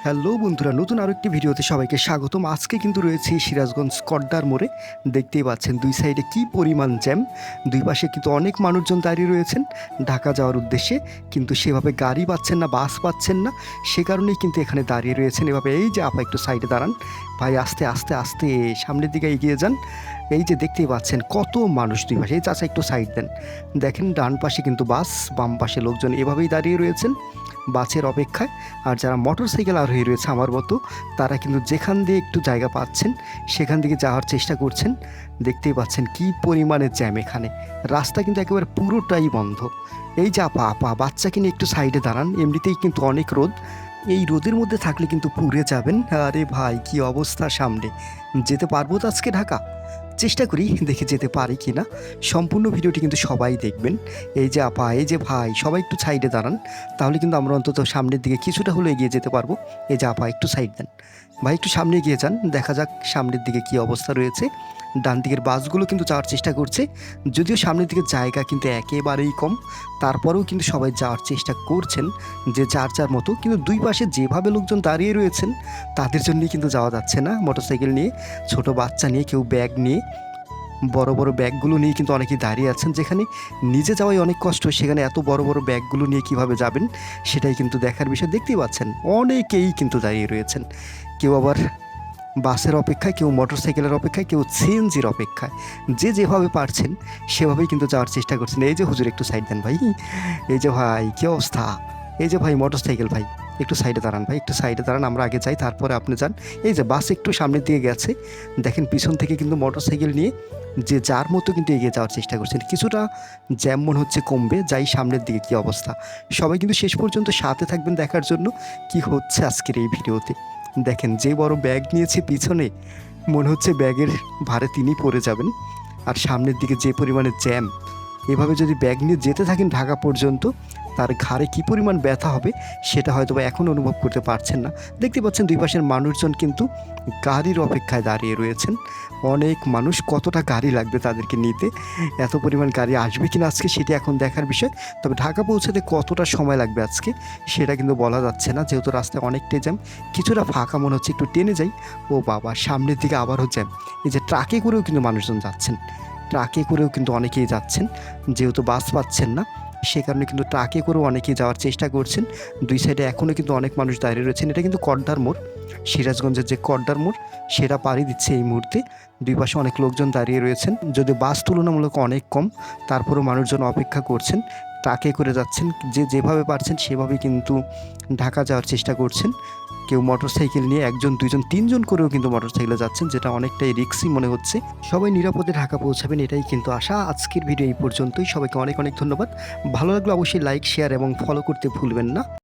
Hello বন্ধুরা, নতুন আরও একটি ভিডিওতে সবাইকে স্বাগতম। আজকে কিন্তু রয়েছে সিরাজগঞ্জ কড্ডার মোড়ে। দেখতেই পাচ্ছেন দুই সাইডে কি পরিমাণ জ্যাম। দুই পাশে কিন্তু অনেক মানুষজন দাঁড়িয়ে রয়েছেন ঢাকা যাওয়ার উদ্দেশ্যে, কিন্তু সেভাবে গাড়ি পাচ্ছেন না, বাস পাচ্ছেন না। সে কারণেই কিন্তু এখানে দাঁড়িয়ে রয়েছেন এভাবে। এই যে আপা একটু সাইডে দাঁড়ান ভাই, আস্তে আস্তে আস্তে সামনের দিকে এগিয়ে যান। এই যে দেখতেই পাচ্ছেন কত মানুষ দুই পাশে। এই চাচা একটু সাইড দেন, দেখেন ডান পাশে কিন্তু বাস, বাম পাশে লোকজন এভাবেই দাঁড়িয়ে রয়েছেন বাসের অপেক্ষায়। আর যারা মোটর সাইকেল আরোহী রয়েছে আমার মতো, তারা কিন্তু যেখান দিয়ে একটু জায়গা পাচ্ছেন সেখান থেকে যাওয়ার চেষ্টা করছেন। দেখতেই পাচ্ছেন কি পরিমাণে জ্যাম এখানে। রাস্তা কিন্তু একেবারে পুরোটাই বন্ধ। এই যে আপা আপা বাচ্চাকে নিয়ে একটু সাইডে দাঁড়ান, এমনিতেই কিন্তু অনেক রোদ। এই রোদের মধ্যে থাকলে কিন্তু পুড়ে যাবেন। আরে ভাই কি অবস্থা সামনে, যেতে পারবো তো আজকে ঢাকা? চেষ্টা করি দেখে যেতে পারি কি না। সম্পূর্ণ ভিডিওটি কিন্তু সবাই দেখবেন। এই যে আপা, এই যে ভাই, সবাই একটু সাইডে দাঁড়ান, তাহলে কিন্তু আমরা অন্তত সামনের দিকে কিছুটা হলেও এগিয়ে যেতে পারবো। এই যে আপা একটু সাইড দেন ভাই, একটু সামনে এগিয়ে যান, দেখা যাক সামনের দিকে কি অবস্থা রয়েছে। ডান দিকের বাসগুলো কিন্তু যাওয়ার চেষ্টা করছে, যদিও সামনের দিকে জায়গা কিন্তু একেবারেই কম, তারপরেও কিন্তু সবাই যাওয়ার চেষ্টা করছেন যে যার যার মতো। কিন্তু দুই পাশে যেভাবে লোকজন দাঁড়িয়ে রয়েছেন তাদের জন্যই কিন্তু যাওয়া যাচ্ছে না। মোটরসাইকেল নিয়ে, ছোট বাচ্চা নিয়ে, কেউ ব্যাগ নিয়ে, বড় বড় ব্যাগগুলো নিয়ে কিন্তু অনেকেই দাঁড়িয়ে আছেন। যেখানে নিজে যাওয়াই অনেক কষ্ট, সেখানে এত বড় বড় ব্যাগগুলো নিয়ে কিভাবে যাবেন সেটাই কিন্তু দেখার বিষয়। দেখতেই পাচ্ছেন অনেকেই কিন্তু দাঁড়িয়ে রয়েছেন, কেউ আবার বাসের অপেক্ষায়, কেউ মোটরসাইকেলের অপেক্ষায়, কেউ সিএনজির অপেক্ষায়। যে যেভাবে পারছেন সেভাবেই কিন্তু যাওয়ার চেষ্টা করছেন। এই যে হুজুর একটু সাইড দেন ভাই, এই যে ভাই কী অবস্থা। এই যে ভাই মোটরসাইকেল ভাই, একটু সাইডে দাঁড়ান ভাই, একটু সাইডে দাঁড়ান, আমরা আগে যাই তারপরে আপনি যান। এই যে বাস একটু সামনের দিকে গেছে, দেখেন পিছন থেকে কিন্তু মোটরসাইকেল নিয়ে যে যার মতো কিন্তু এগিয়ে যাওয়ার চেষ্টা করছেন। কিছুটা জ্যাম মনে হচ্ছে কমবে, যাই সামনের দিকে কী অবস্থা। সবাই কিন্তু শেষ পর্যন্ত সাথে থাকবেন দেখার জন্য কি হচ্ছে আজকের এই ভিডিওতে। দেখেন যে বড় ব্যাগ নিয়েছে পিছনে, মনে হচ্ছে ব্যাগের ভারে তিনি পড়ে যাবেন। আর সামনের দিকে যে পরিমাণে জ্যাম, এভাবে যদি ব্যাগ নিয়ে যেতে থাকেন ঢাকা পর্যন্ত, তার ঘাড়ে কী পরিমাণ ব্যথা হবে সেটা হয়তো বা এখন অনুভব করতে পারছেন না। দেখতে পাচ্ছেন দুই পাশের মানুষজন কিন্তু গাড়ির অপেক্ষায় দাঁড়িয়ে রয়েছেন। অনেক মানুষ, কতটা গাড়ি লাগবে তাদেরকে নিতে, এত পরিমাণ গাড়ি আসবে কিনা আজকে সেটি এখন দেখার বিষয়। তবে ঢাকা পৌঁছাতে কতটা সময় লাগবে আজকে সেটা কিন্তু বলা যাচ্ছে না, যেহেতু রাস্তায় অনেকটাই জ্যাম। কিছুটা ফাঁকা মনে হচ্ছে, একটু টেনে যাই। ও বাবা, সামনের দিকে আবারও জ্যাম। এই যে ট্রাকে করেও কিন্তু মানুষজন যাচ্ছেন, ট্রাকে করেও কিন্তু অনেকেই যাচ্ছেন, যেহেতু বাস পাচ্ছেন না সে কারণে কিন্তু ট্রাকে করেও অনেকেই যাওয়ার চেষ্টা করছেন। দুই সাইডে এখনও কিন্তু অনেক মানুষ দাঁড়িয়ে রয়েছেন। এটা কিন্তু কড্ডার মোড়, সিরাজগঞ্জের যে কড্ডার মোড় সেটা পাড়ি দিচ্ছে এই মুহূর্তে। দুই পাশে অনেক লোকজন দাঁড়িয়ে রয়েছেন, যদি বাস তুলনামূলক অনেক কম, তারপরেও মানুষজন অপেক্ষা করছেন, ট্রাকে করে যাচ্ছেন। যে যেভাবে পারছেন সেভাবেই কিন্তু ঢাকা যাওয়ার চেষ্টা করছেন। কেউ মোটরসাইকেল নিয়ে একজন, দুইজন, তিনজন করেও কিন্তু মোটরসাইকেলে যাচ্ছেন, যেটা অনেকটাই রিস্কি মনে হচ্ছে। সবাই নিরাপদে ঢাকা পৌঁছাবেন এটাই কিন্তু আশা। আজকের ভিডিও এই পর্যন্তই, সবাইকে অনেক অনেক ধন্যবাদ। ভালো লাগলে অবশ্যই লাইক, শেয়ার এবং ফলো করতে ভুলবেন না।